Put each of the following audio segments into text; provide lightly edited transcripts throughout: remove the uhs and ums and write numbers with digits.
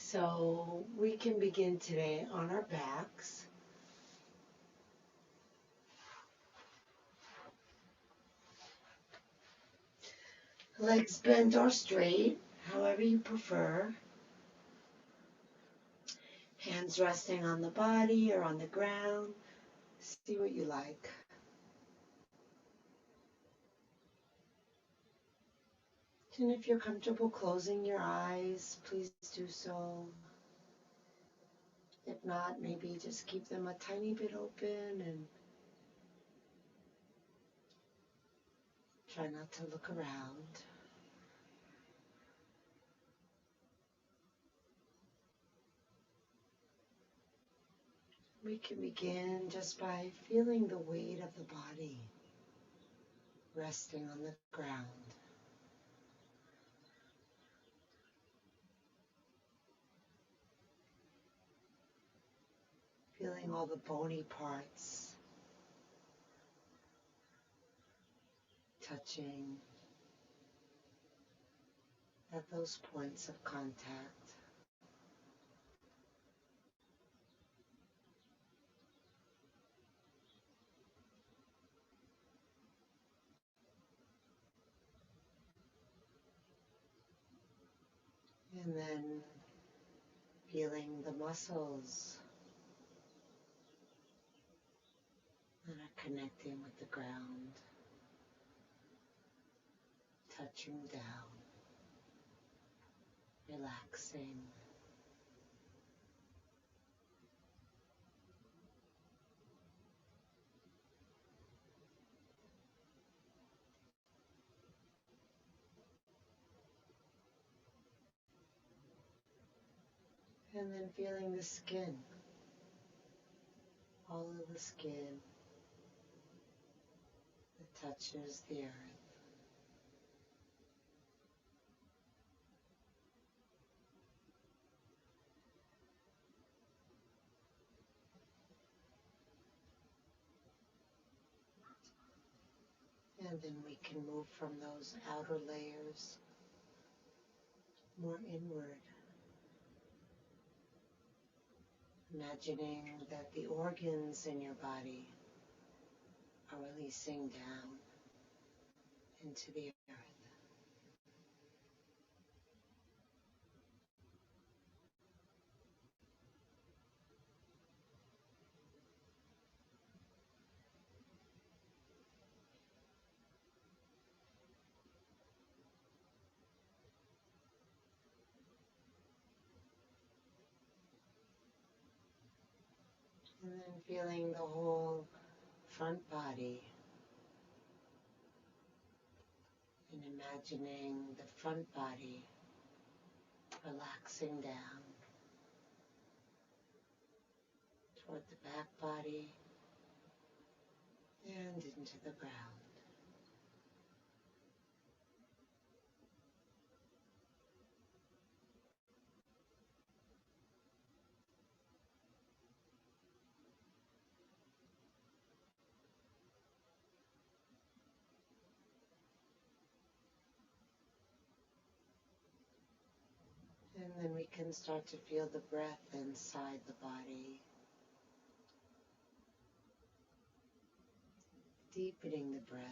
So we can begin today on our backs. Legs bent or straight, however you prefer. Hands resting on the body or on the ground. See what you like. And if you're comfortable closing your eyes, please do so. If not, maybe just keep them a tiny bit open and try not to look around. We can begin just by feeling the weight of the body resting on the ground. Feeling all the bony parts touching at those points of contact. And then feeling the muscles that are connecting with the ground, touching down, relaxing. And then feeling the skin, all of the skin that touches the earth. And then we can move from those outer layers more inward, imagining that the organs in your body are releasing down into the earth. And then feeling the whole front body and imagining the front body relaxing down toward the back body and into the ground. And then we can start to feel the breath inside the body, deepening the breath,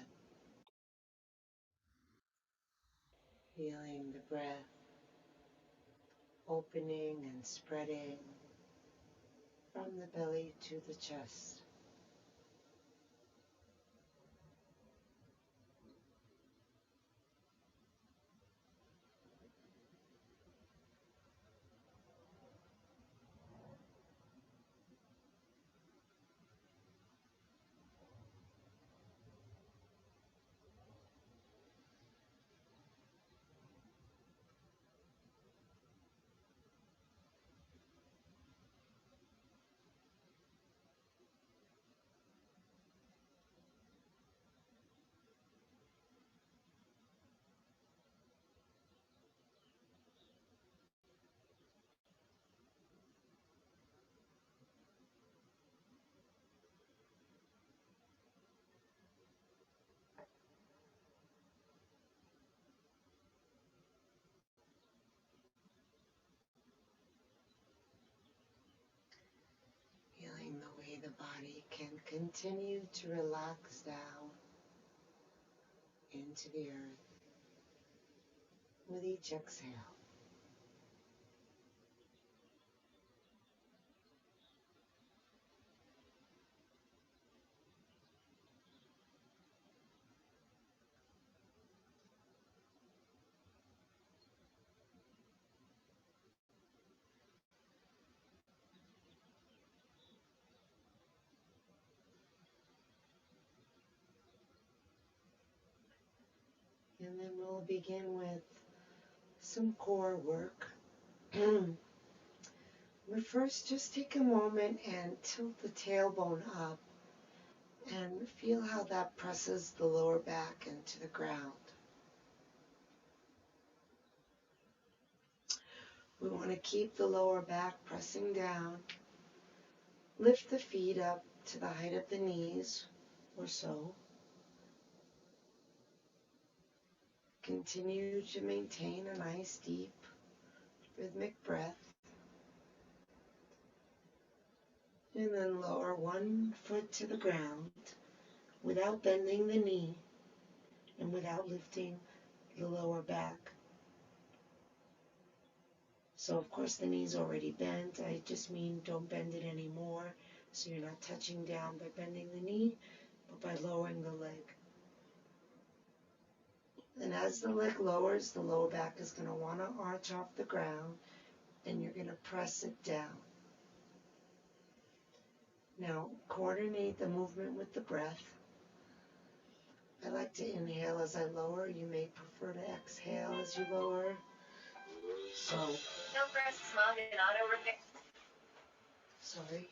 feeling the breath opening and spreading from the belly to the chest. body can continue to relax down into the earth with each exhale. And then we'll begin with some core work. But first, just take a moment and tilt the tailbone up and feel how that presses the lower back into the ground. We want to keep the lower back pressing down. Lift the feet up to the height of the knees or so. Continue to maintain a nice deep rhythmic breath. And then lower one foot to the ground without bending the knee and without lifting the lower back. So of course the knee's already bent. I just mean don't bend it anymore. So you're not touching down by bending the knee, but by lowering the leg. And as the leg lowers, the lower back is going to want to arch off the ground, and you're going to press it down. Now, coordinate the movement with the breath. I like to inhale as I lower. You may prefer to exhale as you lower. So, No press smog and auto repair. sorry.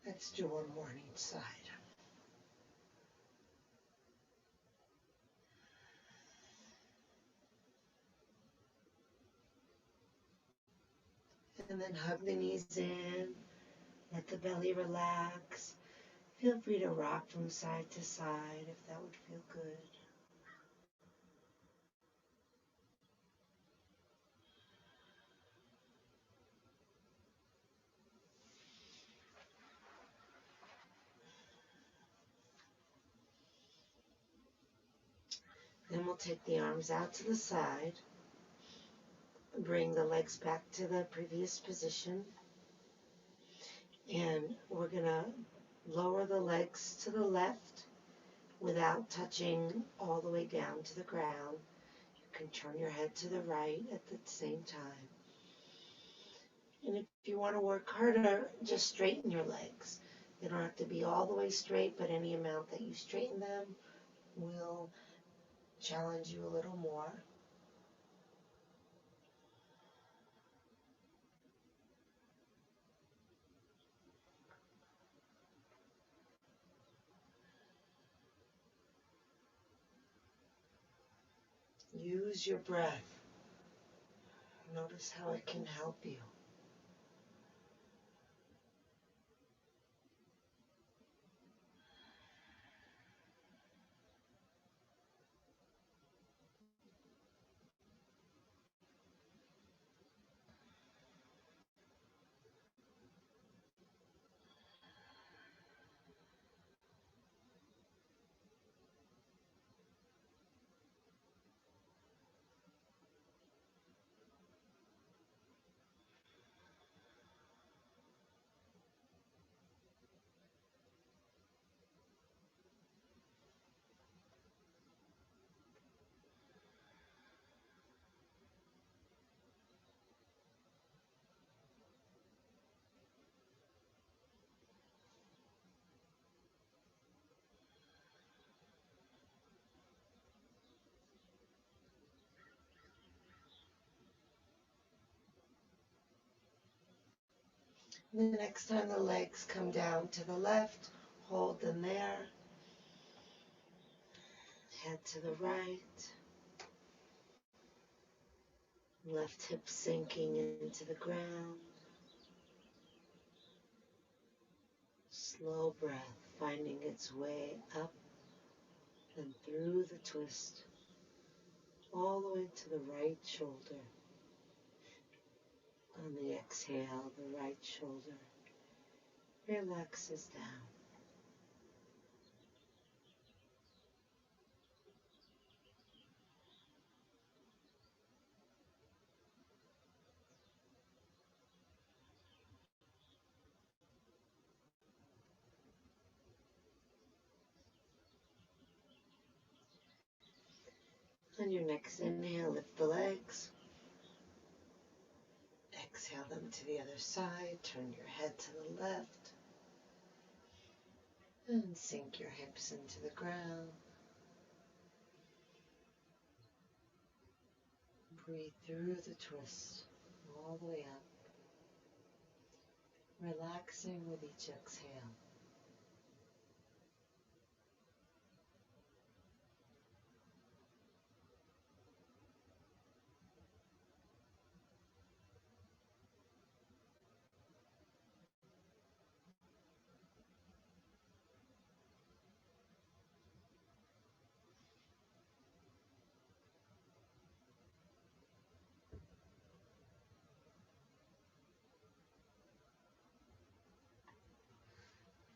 Let's do one more on each side. And then hug the knees in. Let the belly relax. Feel free to rock from side to side if that would feel good. Then we'll take the arms out to the side. Bring the legs back to the previous position. And we're going to lower the legs to the left without touching all the way down to the ground. You can turn your head to the right at the same time. And if you want to work harder, just straighten your legs. They don't have to be all the way straight, but any amount that you straighten them will challenge you a little more. Use your breath. Notice how it can help you. The next time the legs come down to the left, hold them there. Head to the right. Left hip sinking into the ground. Slow breath finding its way up and through the twist, all the way to the right shoulder. On the exhale, the right shoulder relaxes down. On your next inhale, lift the legs. Exhale them to the other side. Turn your head to the left. And sink your hips into the ground. Breathe through the twist all the way up. Relaxing with each exhale.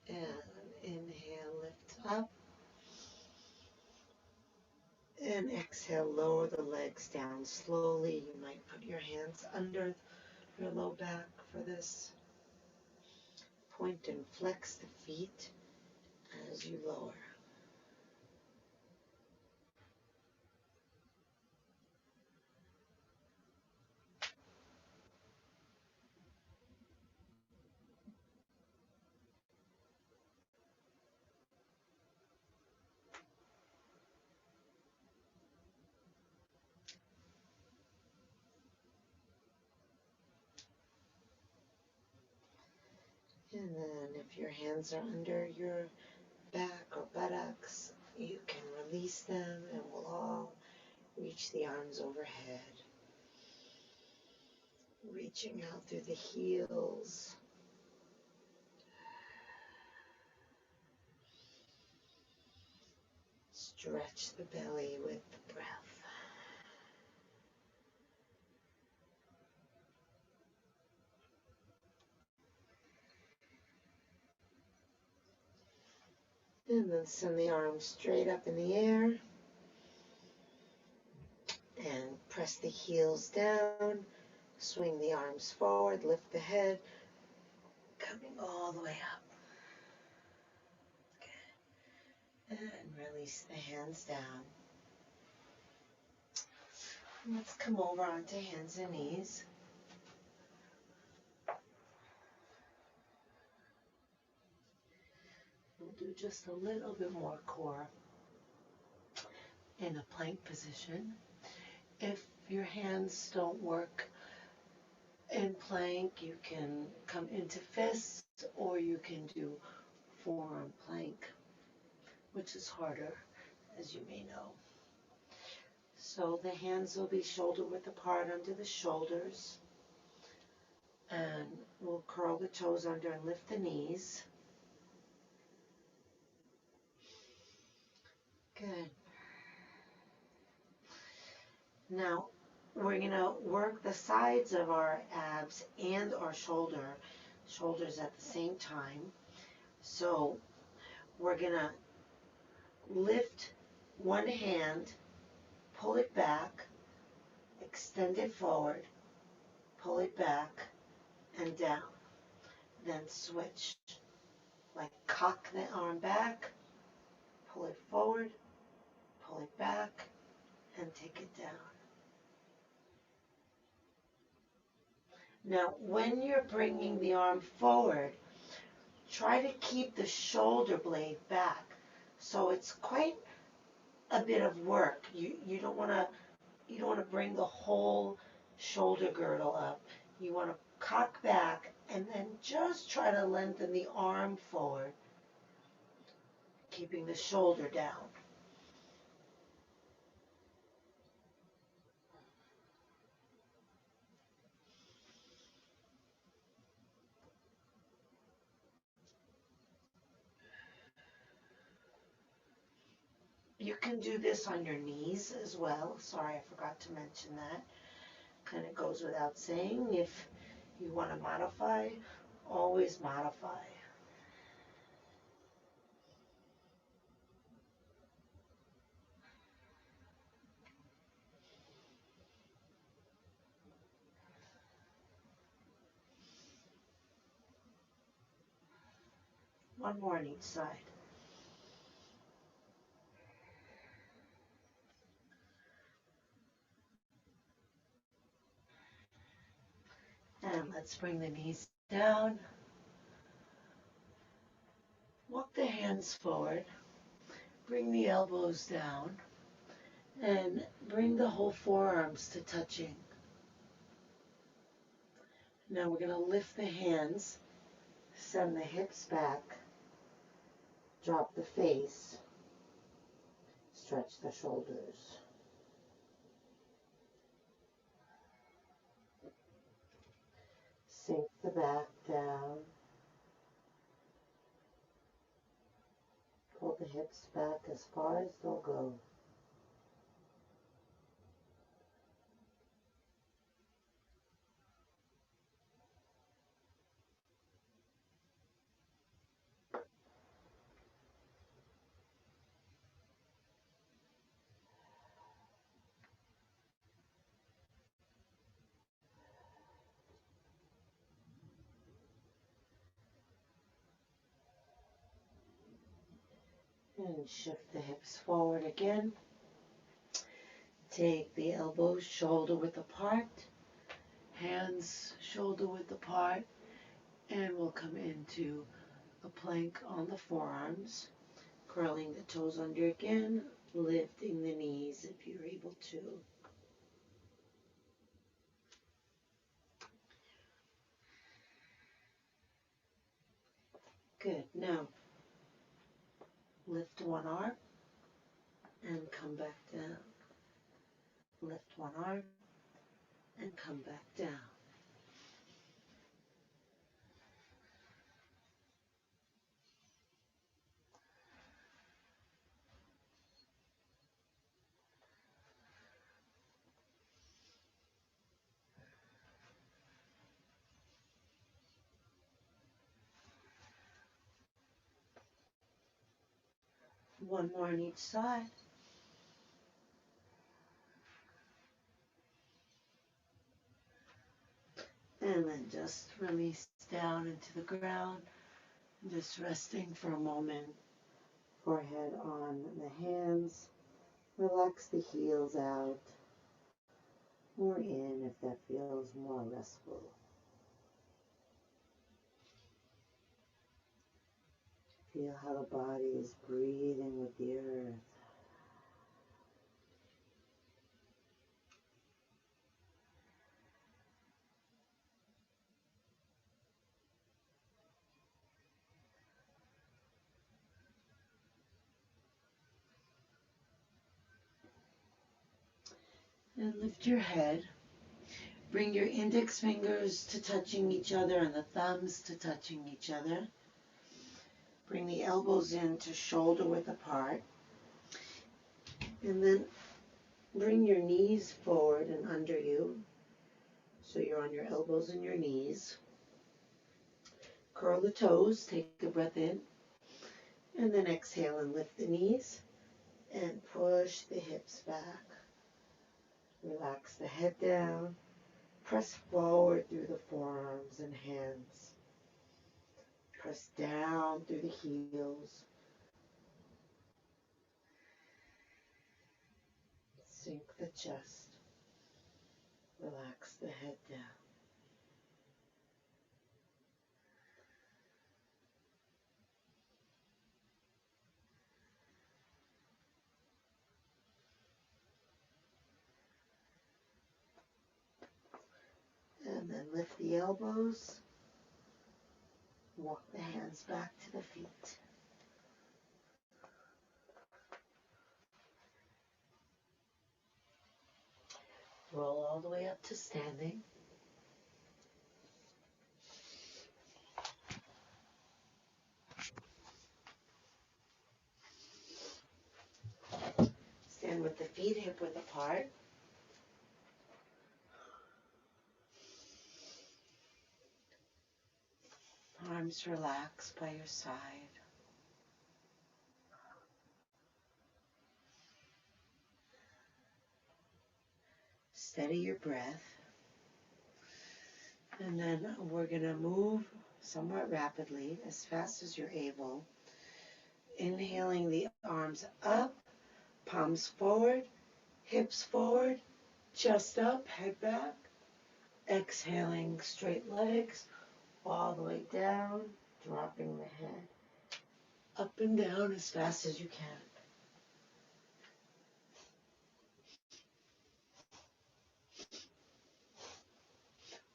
And inhale, lift up. And exhale, lower the legs down slowly. You might put your hands under your low back for this. Point and flex the feet as you lower. And then if your hands are under your back or buttocks, you can release them and we'll all reach the arms overhead. Reaching out through the heels. Stretch the belly with the breath. And then send the arms straight up in the air. And press the heels down. Swing the arms forward. Lift the head. Coming all the way up. Good. And release the hands down. Let's come over onto hands and knees. We'll do just a little bit more core in a plank position. If your hands don't work in plank, you can come into fists or you can do forearm plank, which is harder, as you may know. So the hands will be shoulder width apart under the shoulders. And we'll curl the toes under and lift the knees. Good. Now, we're going to work the sides of our abs and our shoulders at the same time. So we're going to lift one hand, pull it back, extend it forward, pull it back and down. Then switch. Like cock the arm back, pull it forward, pull it back, and take it down. Now, when you're bringing the arm forward, try to keep the shoulder blade back. So it's quite a bit of work. You don't want to bring the whole shoulder girdle up. You want to cock back and then just try to lengthen the arm forward, keeping the shoulder down. You can do this on your knees as well. Sorry, I forgot to mention that. Kind of goes without saying. If you want to modify, always modify. One more on each side. And let's bring the knees down. Walk the hands forward. Bring the elbows down. And bring the whole forearms to touching. Now we're going to lift the hands. Send the hips back. Drop the face. Stretch the shoulders. Sink the back down. Pull the hips back as far as they'll go. And shift the hips forward again. Take the elbows shoulder width apart. Hands shoulder width apart. And we'll come into a plank on the forearms. Curling the toes under again. Lifting the knees if you're able to. Good. Now, lift one arm and come back down. Lift one arm and come back down. One more on each side. And then just release down into the ground. Just resting for a moment. Forehead on the hands. Relax the heels out or in if that feels more restful. Feel how the body is breathing with the earth. And lift your head. Bring your index fingers to touching each other and the thumbs to touching each other. Bring the elbows in to shoulder width apart. And then bring your knees forward and under you. So you're on your elbows and your knees. Curl the toes, take a breath in. And then exhale and lift the knees. And push the hips back. Relax the head down. Press forward through the forearms and hands. Press down through the heels. Sink the chest. Relax the head down. And then then lift the elbows. Walk the hands back to the feet. Roll all the way up to standing. Stand with the feet hip width apart. Arms relaxed by your side. Steady your breath. And then we're going to move somewhat rapidly, as fast as you're able. Inhaling the arms up, palms forward, hips forward, chest up, head back. Exhaling straight legs all the way down, dropping the head up and down as fast as you can.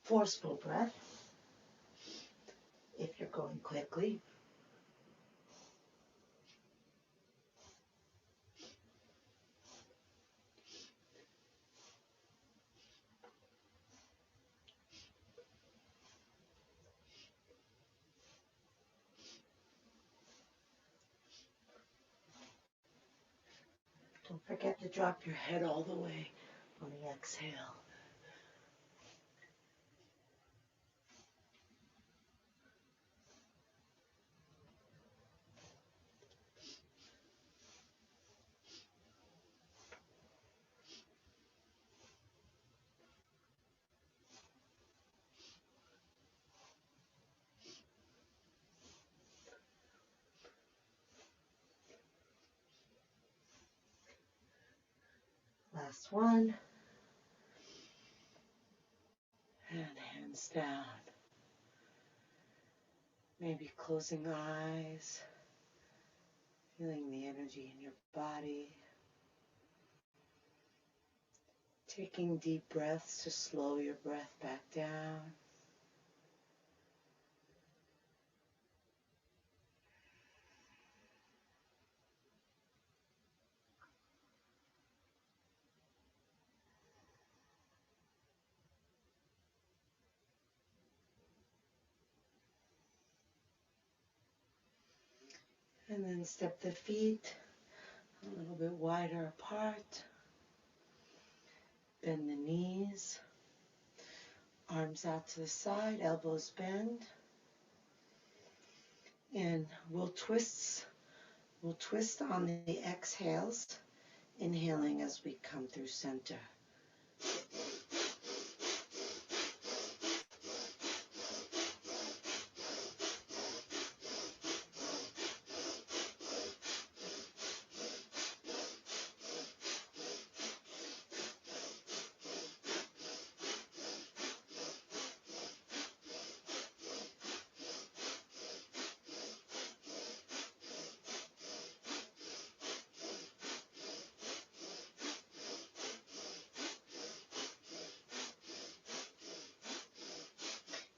Forceful breath if you're going quickly. Don't forget to drop your head all the way on the exhale. Last one. And hands down. Maybe closing eyes, feeling the energy in your body. Taking deep breaths to slow your breath back down. And then step the feet a little bit wider apart. Bend the knees. Arms out to the side, elbows bend. And we'll twist on the exhales, inhaling as we come through center.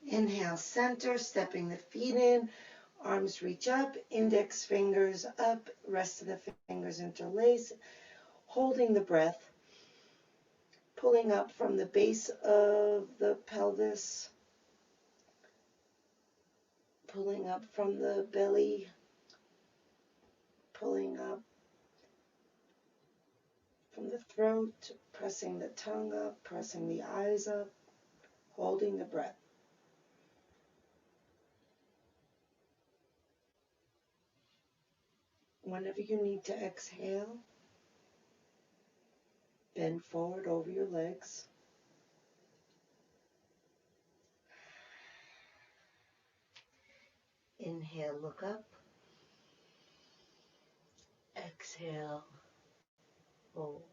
Inhale, center, stepping the feet in, arms reach up, index fingers up, rest of the fingers interlace, holding the breath, pulling up from the base of the pelvis, pulling up from the belly, pulling up from the throat, pressing the tongue up, pressing the eyes up, holding the breath. Whenever you need to exhale, bend forward over your legs. Inhale, look up. Exhale, fold.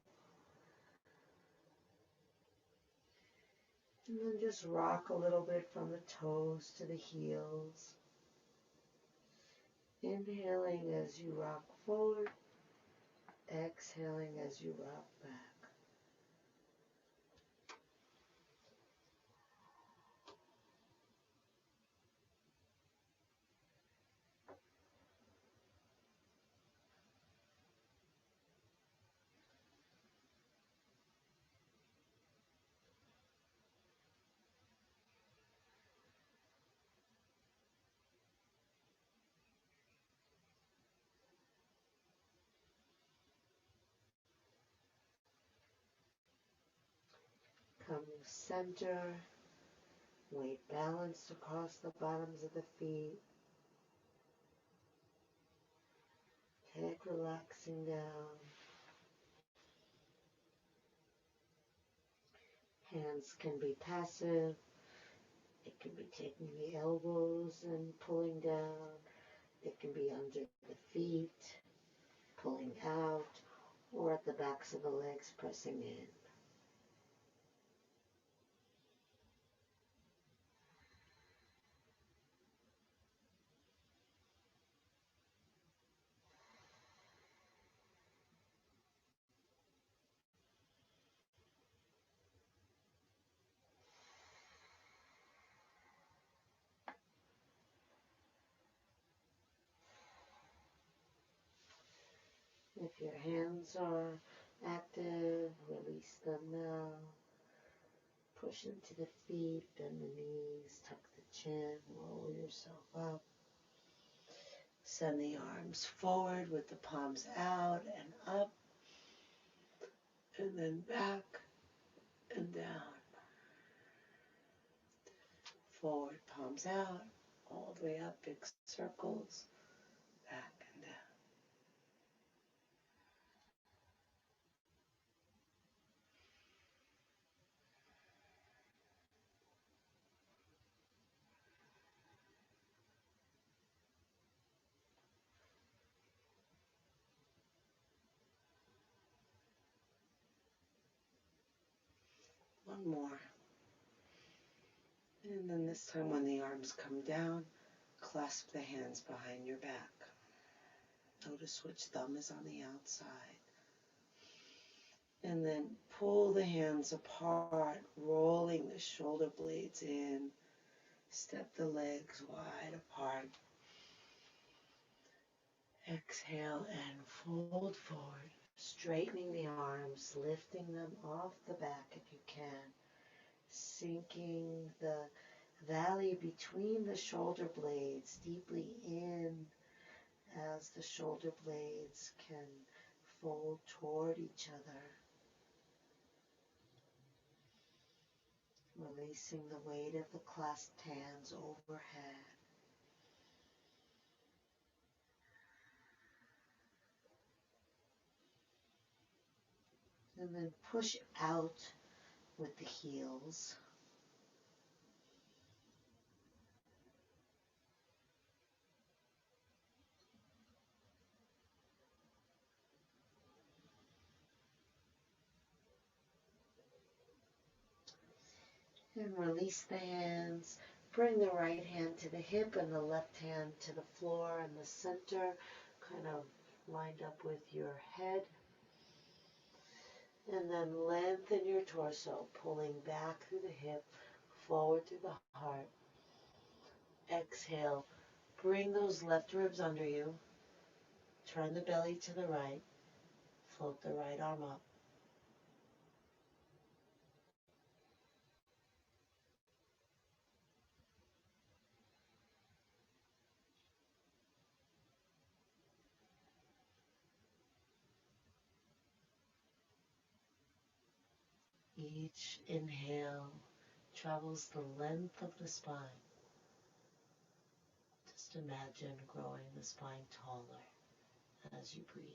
And then just rock a little bit from the toes to the heels. Inhaling as you rock forward, exhaling as you rock back. Come center, weight balanced across the bottoms of the feet. Head relaxing down. Hands can be passive. It can be taking the elbows and pulling down. It can be under the feet, pulling out, or at the backs of the legs, pressing in. If your hands are active, release them now. Push into the feet, bend the knees, tuck the chin, roll yourself up. Send the arms forward with the palms out and up, and then back and down. Forward, palms out, all the way up, big circles, back and down. One more. And then this time when the arms come down, clasp the hands behind your back. Notice which thumb is on the outside. And then pull the hands apart, rolling the shoulder blades in. Step the legs wide apart. Exhale and fold forward, straightening the arms, lifting them off the back if you can. Sinking the valley between the shoulder blades deeply in as the shoulder blades can fold toward each other. Releasing the weight of the clasped hands overhead. And then push out with the heels. And release the hands. Bring the right hand to the hip and the left hand to the floor in the center, kind of lined up with your head. And then lengthen your torso, pulling back through the hip, forward through the heart. Exhale, bring those left ribs under you. Turn the belly to the right. Float the right arm up. Each inhale travels the length of the spine. Just imagine growing the spine taller as you breathe.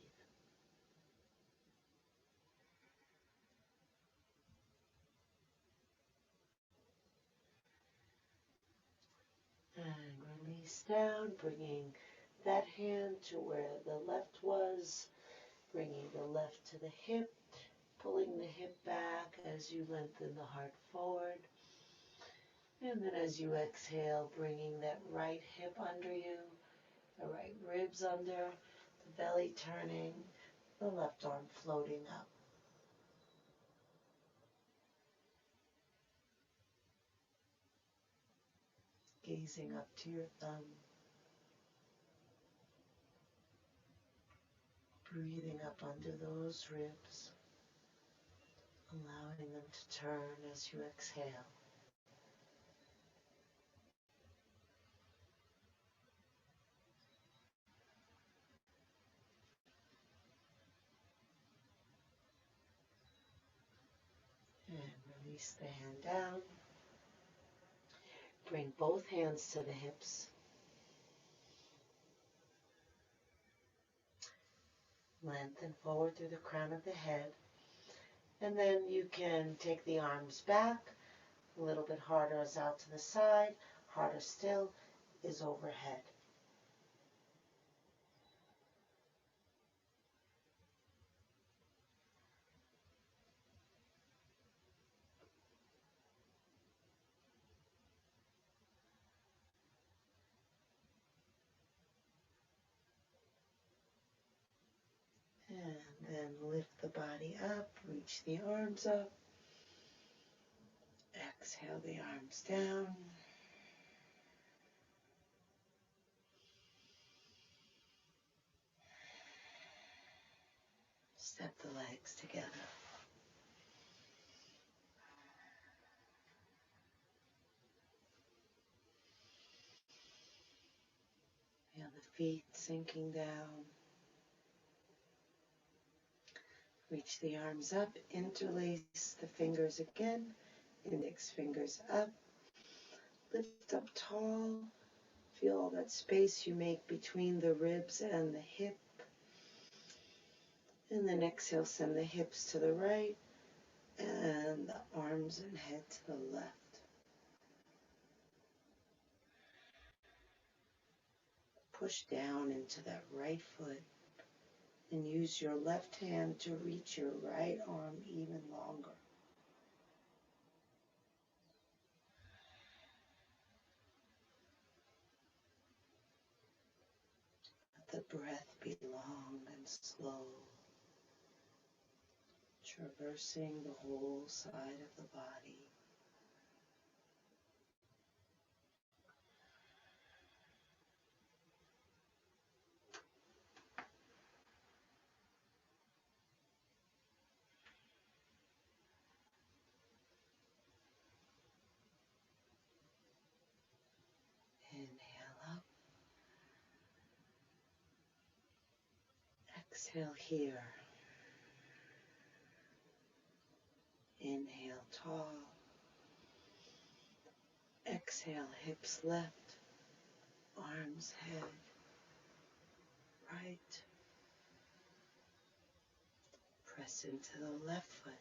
And release down, bringing that hand to where the left was, bringing the left to the hip, pulling the hip back as you lengthen the heart forward. And then as you exhale, bringing that right hip under you, the right ribs under, the belly turning, the left arm floating up. Gazing up to your thumb. Breathing up under those ribs, allowing them to turn as you exhale. And Release the hand down. Bring both hands to the hips. Lengthen forward through the crown of the head. And then you can take the arms back. A little bit harder is out to the side. Harder still is overhead. And then lift the body up, reach the arms up. Exhale the arms down. Step the legs together. Feel the feet sinking down. Reach the arms up, interlace the fingers again, index fingers up. Lift up tall. Feel all that space you make between the ribs and the hip. And then exhale, send the hips to the right and the arms and head to the left. Push down into that right foot and use your left hand to reach your right arm even longer. Let the breath be long and slow, traversing the whole side of the body. Inhale up. Exhale here. Inhale tall. Exhale hips left, arms head right. Press into the left foot.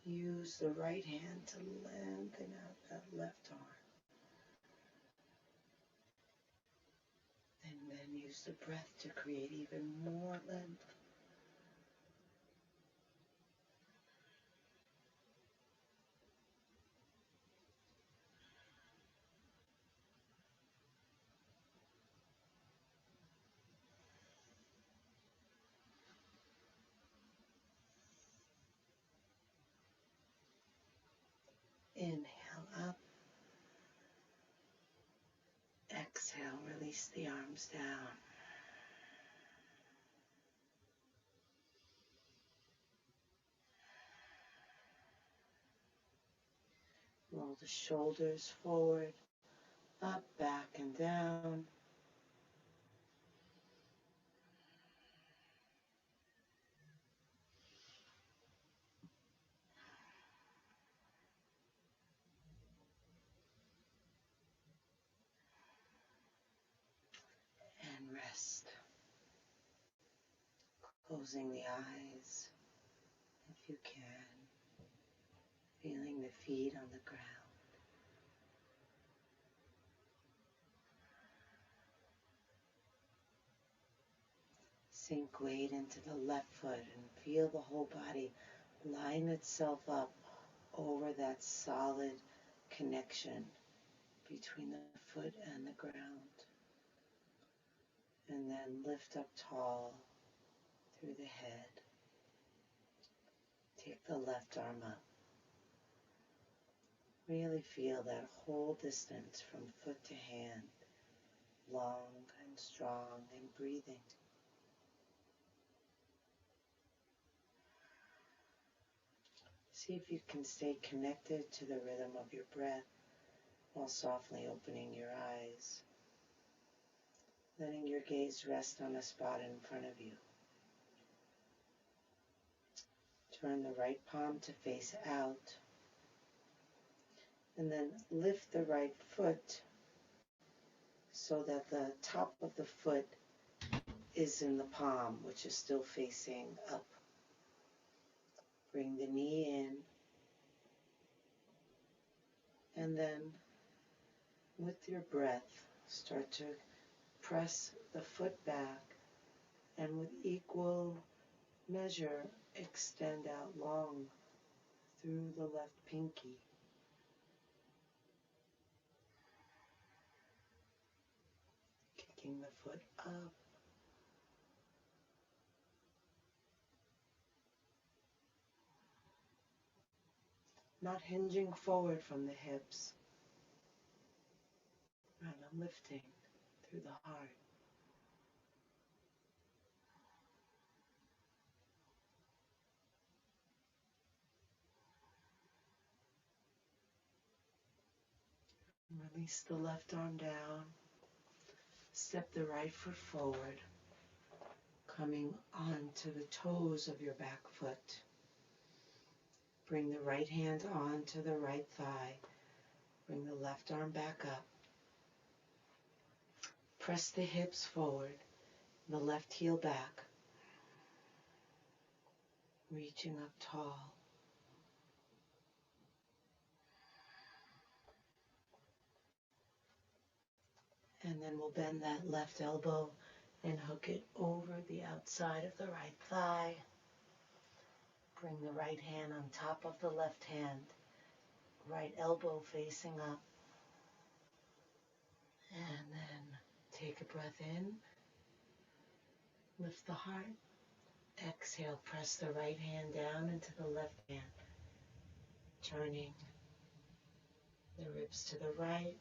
Use the right hand to lengthen out that left arm. And then use the breath to create even more length. Inhale up. Exhale, release the arms down. Roll the shoulders forward, up, back, and down. And rest. Closing the eyes if you can. Feeling the feet on the ground. Sink weight into the left foot and feel the whole body line itself up over that solid connection between the foot and the ground. And then lift up tall through the head. Take the left arm up. Really feel that whole distance from foot to hand, long and strong and breathing. See if you can stay connected to the rhythm of your breath while softly opening your eyes, letting your gaze rest on a spot in front of you. Turn the right palm to face out. And then lift the right foot so that the top of the foot is in the palm, which is still facing up. Bring the knee in, and then with your breath, start to press the foot back, and with equal measure, extend out long through the left pinky. Kicking the foot up. Not hinging forward from the hips. Rather lifting through the heart. Release the left arm down. Step the right foot forward, coming onto the toes of your back foot. Bring the right hand onto the right thigh. Bring the left arm back up. Press the hips forward, the left heel back. Reaching up tall. And then we'll bend that left elbow and hook it over the outside of the right thigh. Bring the right hand on top of the left hand. Right elbow facing up. And then take a breath in. Lift the heart. Exhale, press the right hand down into the left hand. Turning the ribs to the right,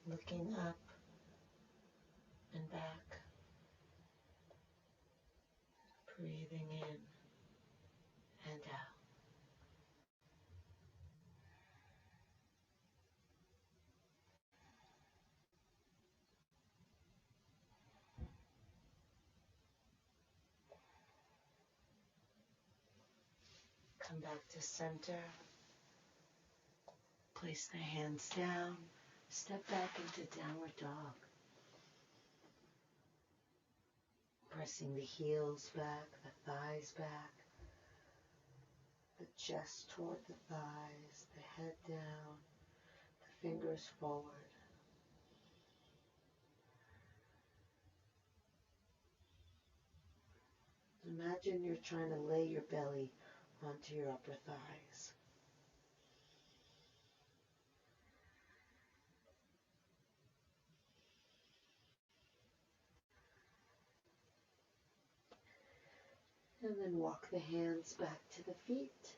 looking up and back. Breathing in and out. Come back to center. Place the hands down. Step back into downward dog. Pressing the heels back, the thighs back, the chest toward the thighs, the head down, the fingers forward. Imagine you're trying to lay your belly onto your upper thighs. And then walk the hands back to the feet.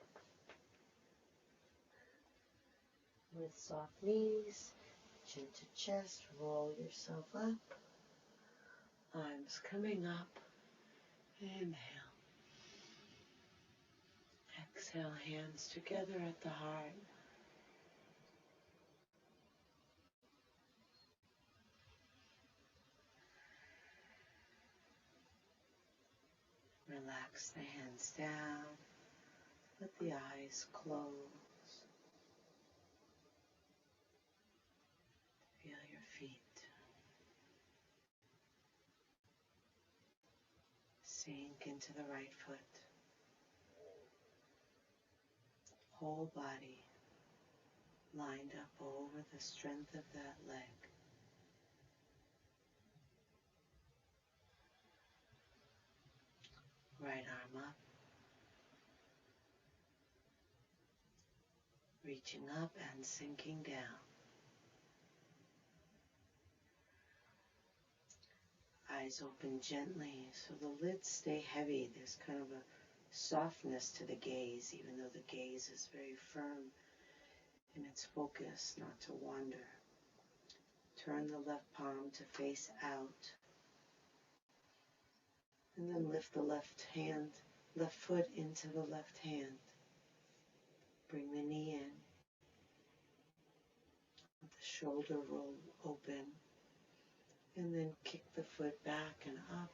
With soft knees, chin to chest, roll yourself up. Arms coming up. Inhale. Exhale, hands together at the heart. Relax the hands down. Let the eyes close. Feel your feet. Sink into the right foot. Whole body lined up over the strength of that leg. Right arm up. Reaching up and sinking down. Eyes open gently so the lids stay heavy. There's kind of a softness to the gaze, even though the gaze is very firm in its focus, not to wander. Turn the left palm to face out. And then lift the left foot into the left hand. Bring the knee in. Let the shoulder roll open. And then kick the foot back and up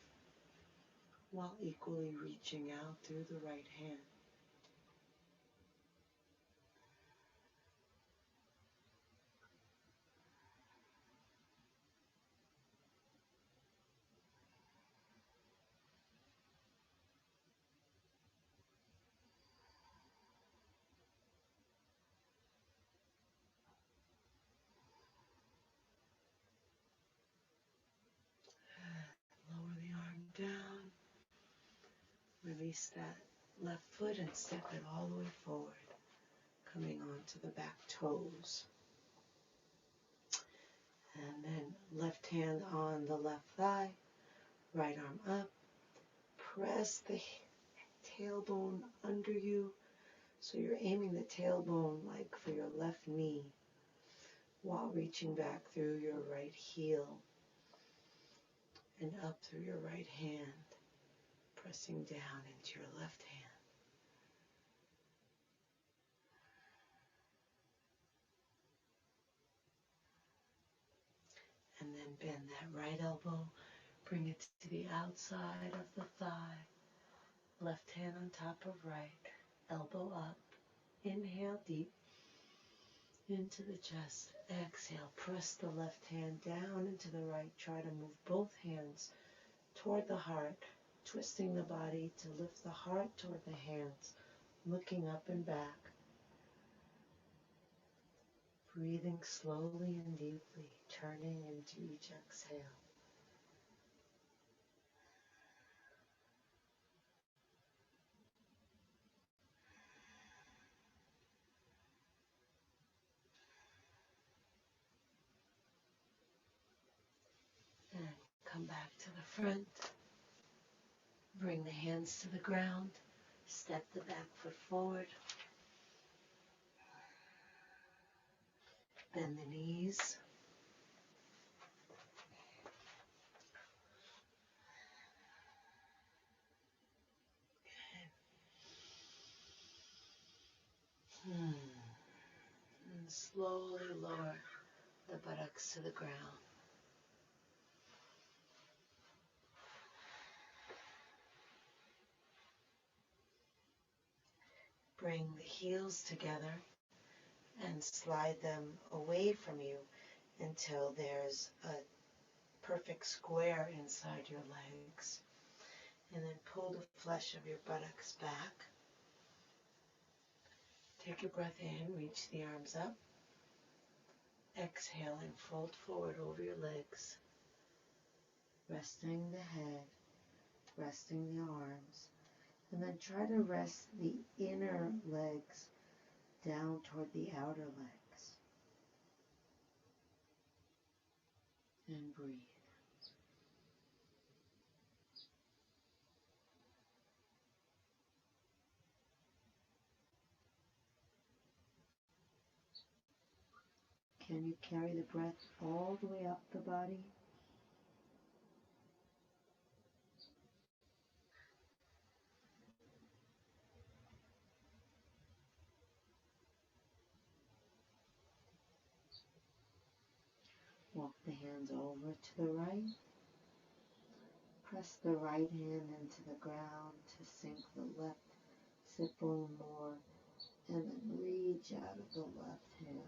while equally reaching out through the right hand. release that left foot and step it all the way forward, coming onto the back toes. And then left hand on the left thigh, right arm up. Press the tailbone under you, so you're aiming the tailbone like for your left knee while reaching back through your right heel and up through your right hand, pressing down into your left hand. And then bend that right elbow, bring it to the outside of the thigh, left hand on top of right, elbow up. Inhale deep into the chest. Exhale, press the left hand down into the right. Try to move both hands toward the heart, twisting the body to lift the heart toward the hands, looking up and back. Breathing slowly and deeply, turning into each exhale. And come back to the front. Bring the hands to the ground. Step the back foot forward. Bend the knees. And slowly lower the buttocks to the ground. Bring the heels together and slide them away from you until there's a perfect square inside your legs. And then pull the flesh of your buttocks back. Take a breath in, reach the arms up. Exhale and fold forward over your legs, resting the head, resting the arms. And then try to rest the inner legs down toward the outer legs. And breathe. Can you carry the breath all the way up the body? Walk the hands over to the right. Press the right hand into the ground to sink the left sit bone more, and then reach out of the left hand.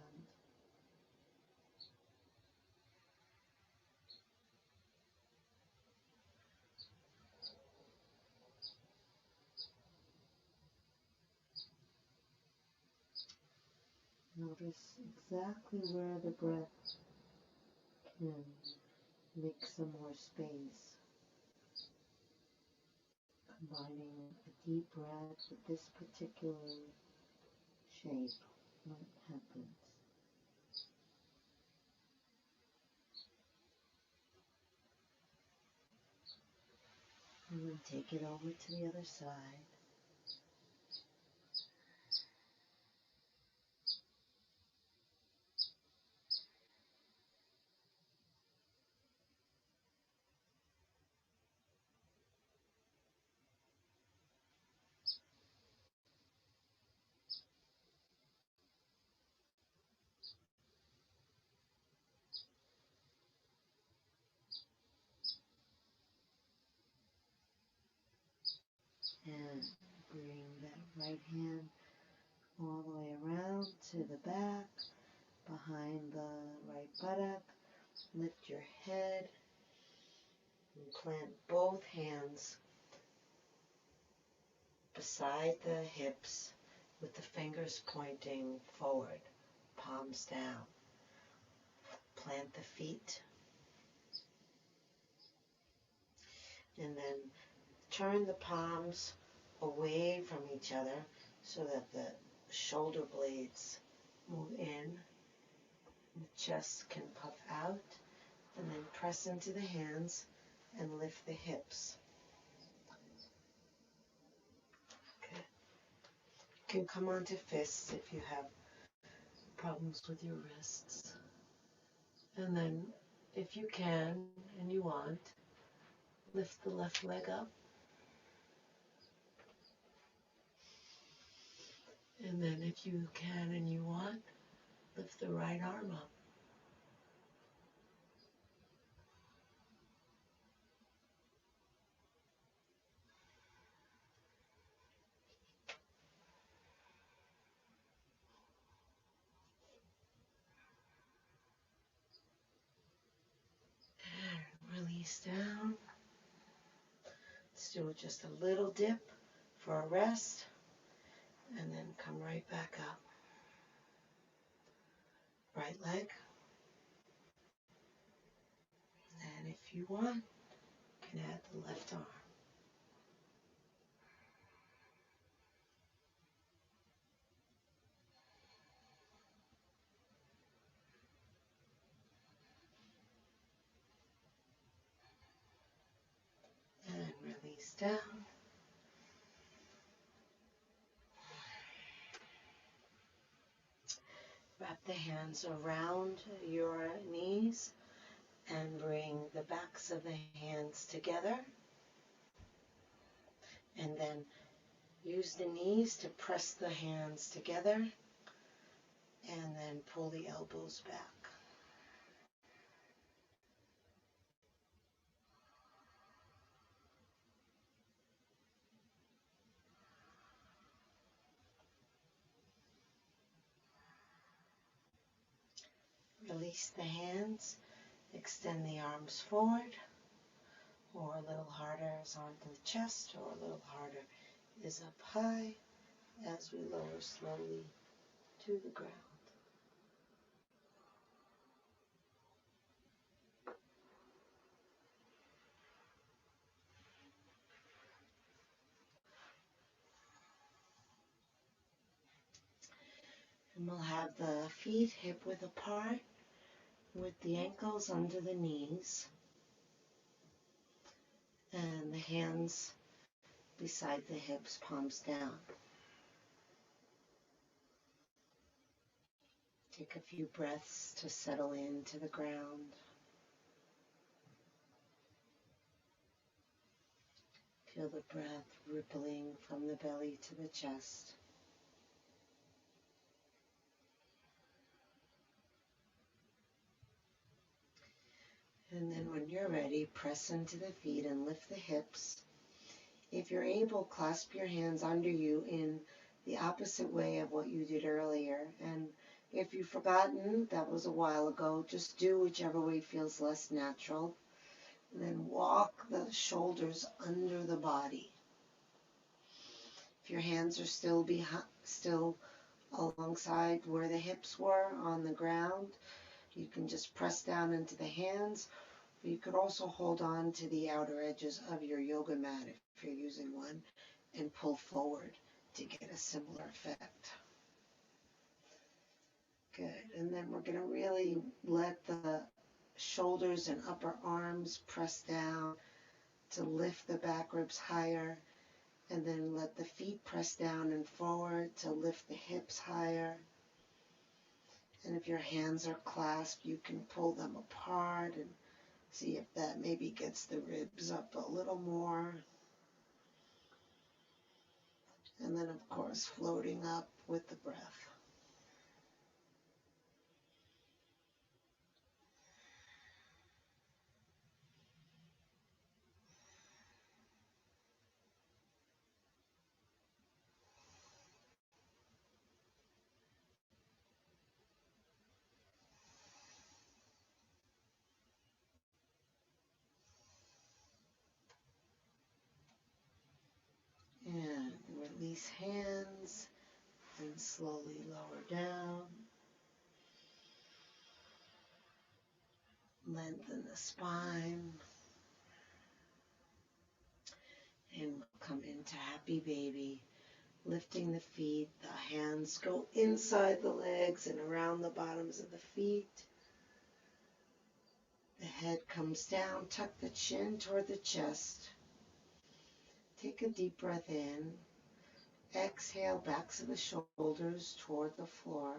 Notice exactly where the breath can make some more space. Combining a deep breath with this particular shape when it happens. And then take it over to the other side. And bring that right hand all the way around to the back, behind the right buttock. Lift your head and plant both hands beside the hips with the fingers pointing forward, palms down. Plant the feet and then turn the palms away from each other so that the shoulder blades move in, the chest can puff out, and then press into the hands and lift the hips. Okay. You can come onto fists if you have problems with your wrists. And then, if you can and you want, lift the left leg up. And then, if you can and you want, lift the right arm up. And release down. Let's do just a little dip for a rest. And then come right back up. Right leg. And if you want, you can add the left arm. And release down. Wrap the hands around your knees and bring the backs of the hands together. And then use the knees to press the hands together and then pull the elbows back. Release the hands, extend the arms forward, or a little harder is onto the chest, or a little harder is up high as we lower slowly to the ground. And we'll have the feet hip width apart with the ankles under the knees and the hands beside the hips, palms down. Take a few breaths to settle into the ground. Feel the breath rippling from the belly to the chest. And then when you're ready, press into the feet and lift the hips. If you're able, clasp your hands under you in the opposite way of what you did earlier. And if you've forgotten, that was a while ago, just do whichever way feels less natural. And then walk the shoulders under the body. If your hands are still alongside where the hips were on the ground, you can just press down into the hands. You could also hold on to the outer edges of your yoga mat if you're using one and pull forward to get a similar effect. Good. And then we're going to really let the shoulders and upper arms press down to lift the back ribs higher. And then let the feet press down and forward to lift the hips higher. And if your hands are clasped, you can pull them apart and see if that maybe gets the ribs up a little more. And then, of course, floating up with the breath. And release hands and slowly lower down. Lengthen the spine. And we'll come into happy baby, lifting the feet. The hands go inside the legs and around the bottoms of the feet. The head comes down, tuck the chin toward the chest. Take a deep breath in. Exhale, backs of the shoulders toward the floor,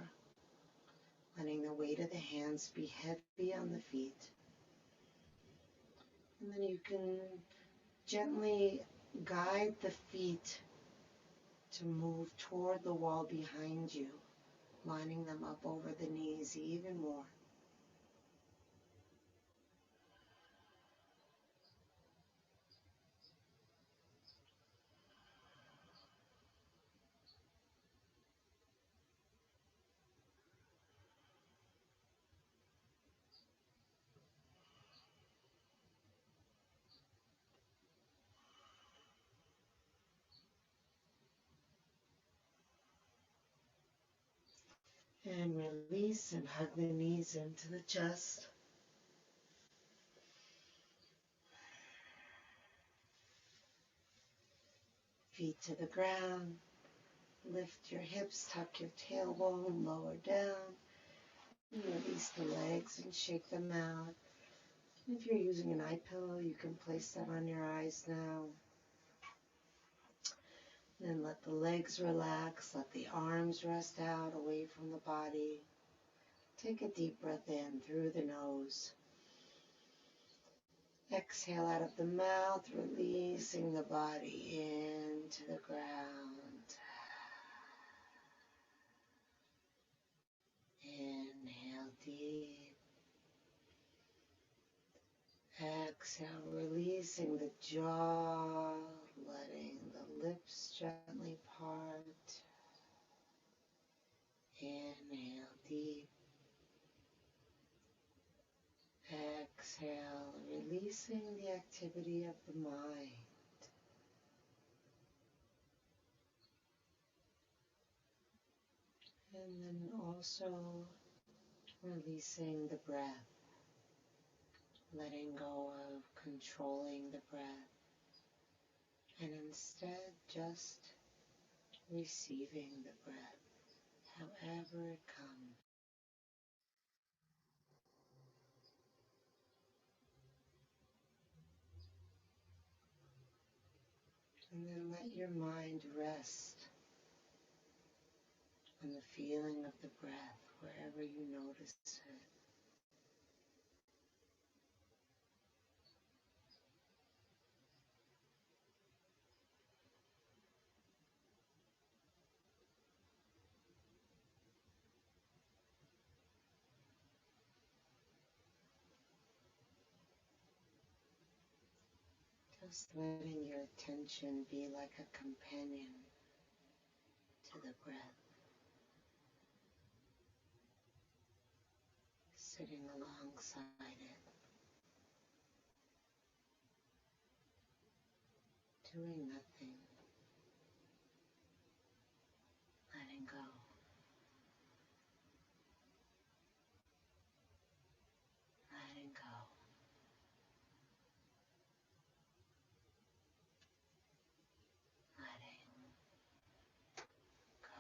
letting the weight of the hands be heavy on the feet. And then you can gently guide the feet to move toward the wall behind you, lining them up over the knees even more. And release and hug the knees into the chest. Feet to the ground. Lift your hips, tuck your tailbone, lower down. And release the legs and shake them out. If you're using an eye pillow, you can place that on your eyes now. Then let the legs relax, let the arms rest out away from the body. Take a deep breath in through the nose. Exhale out of the mouth, releasing the body into the ground. Inhale deep. Exhale, releasing the jaw, letting the lips gently part. Inhale deep. Exhale, releasing the activity of the mind. And then also releasing the breath. Letting go of controlling the breath, and instead just receiving the breath, however it comes. And then let your mind rest on the feeling of the breath wherever you notice it. Just letting your attention be like a companion to the breath, sitting alongside it, doing nothing, letting go, letting go, letting go.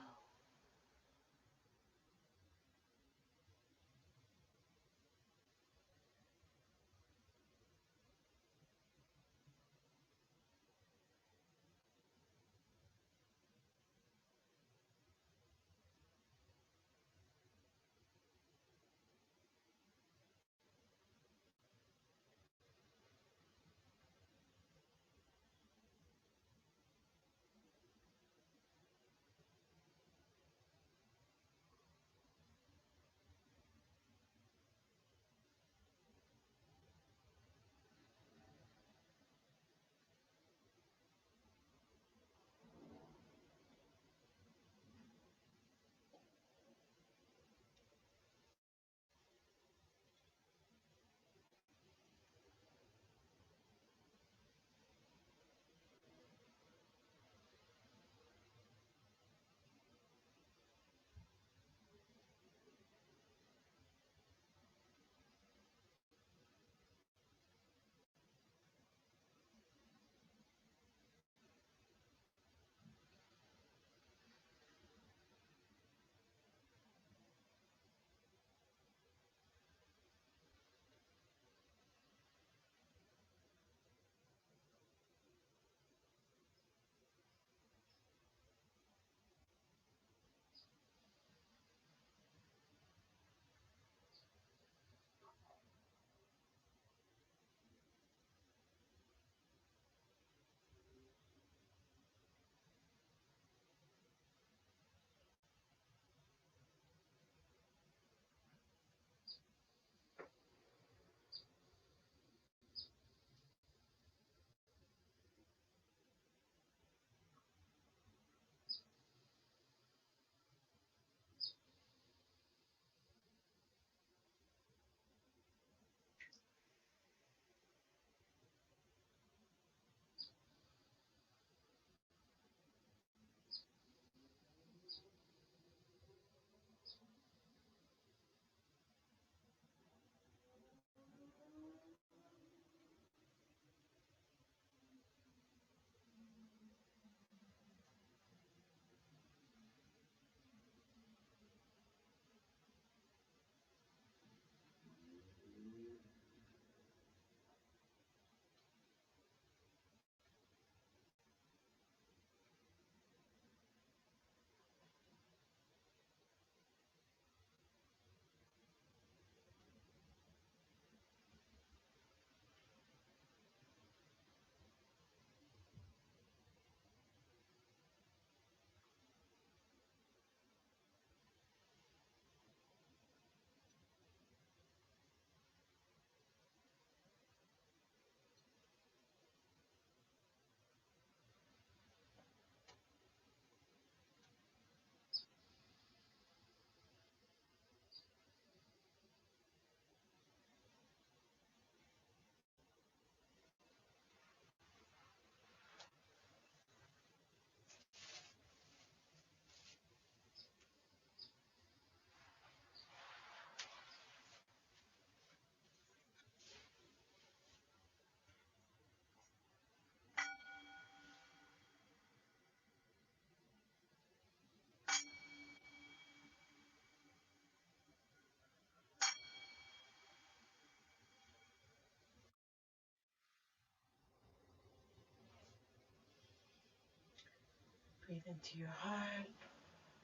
Breathe into your heart.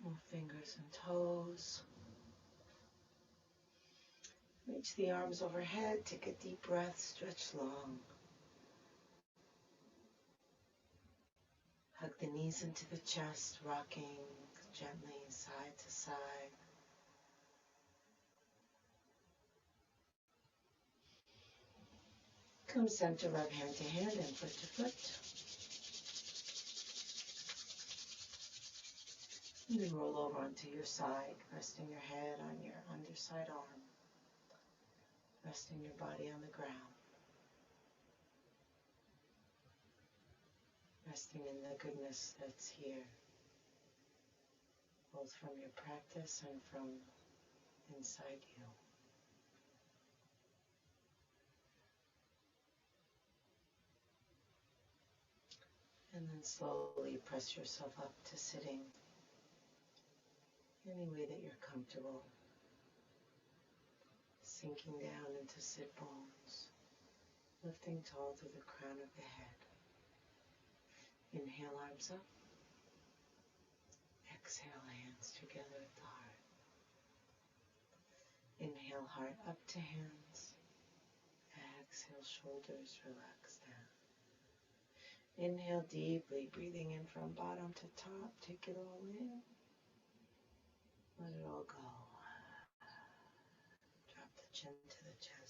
Move fingers and toes. Reach the arms overhead. Take a deep breath. Stretch long. Hug the knees into the chest, rocking gently side to side. Come center, rub hand to hand and foot to foot. And then roll over onto your side, resting your head on your underside arm. Resting your body on the ground. Resting in the goodness that's here, both from your practice and from inside you. And then slowly press yourself up to sitting any way that you're comfortable. Sinking down into sit bones, lifting tall through the crown of the head. Inhale, arms up. Exhale, hands together at the heart. Inhale, heart up to hands. Exhale, shoulders relax down. Inhale deeply, breathing in from bottom to top. Take it all in. Let it all go. Drop the chin to the chest.